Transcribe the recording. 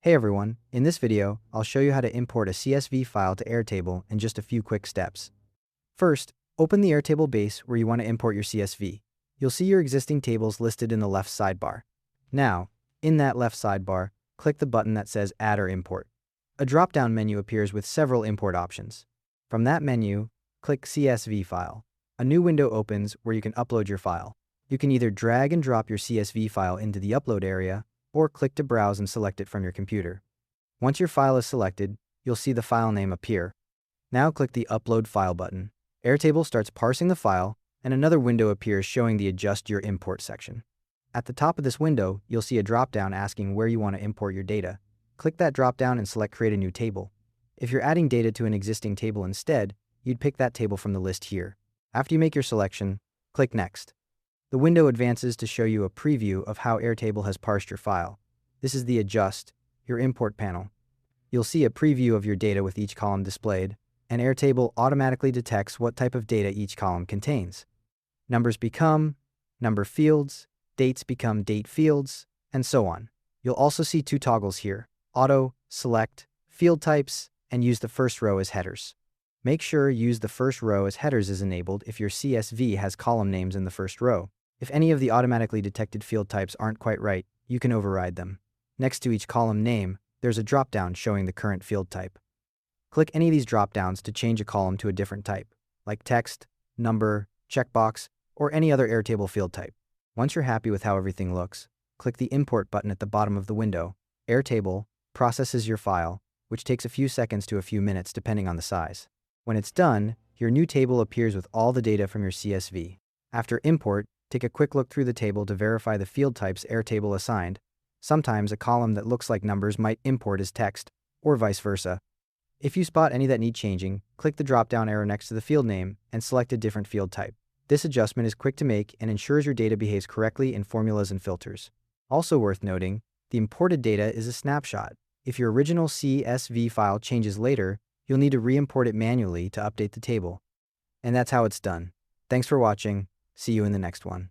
Hey everyone, in this video, I'll show you how to import a CSV file to Airtable in just a few quick steps. First, open the Airtable base where you want to import your CSV. You'll see your existing tables listed in the left sidebar. Now, in that left sidebar, click the button that says Add or Import. A drop-down menu appears with several import options. From that menu, click CSV File. A new window opens where you can upload your file. You can either drag and drop your CSV file into the upload area, or click to browse and select it from your computer. Once your file is selected, you'll see the file name appear. Now click the Upload File button. Airtable starts parsing the file, and another window appears showing the Adjust Your Import section. At the top of this window, you'll see a drop-down asking where you want to import your data. Click that drop-down and select Create a New Table. If you're adding data to an existing table instead, you'd pick that table from the list here. After you make your selection, click Next. The window advances to show you a preview of how Airtable has parsed your file. This is the Adjust Your Import panel. You'll see a preview of your data with each column displayed, and Airtable automatically detects what type of data each column contains. Numbers become number fields, dates become date fields, and so on. You'll also see two toggles here: Auto, Select, Field Types, and Use the first row as headers. Make sure Use the first row as headers is enabled if your CSV has column names in the first row. If any of the automatically detected field types aren't quite right, you can override them. Next to each column name, there's a drop-down showing the current field type. Click any of these drop-downs to change a column to a different type, like text, number, checkbox, or any other Airtable field type. Once you're happy with how everything looks, click the Import button at the bottom of the window. Airtable processes your file, which takes a few seconds to a few minutes depending on the size. When it's done, your new table appears with all the data from your CSV. After import, take a quick look through the table to verify the field types Airtable assigned. Sometimes a column that looks like numbers might import as text, or vice versa. If you spot any that need changing, click the drop-down arrow next to the field name and select a different field type. This adjustment is quick to make and ensures your data behaves correctly in formulas and filters. Also worth noting, the imported data is a snapshot. If your original CSV file changes later, you'll need to re-import it manually to update the table. And that's how it's done. Thanks for watching. See you in the next one.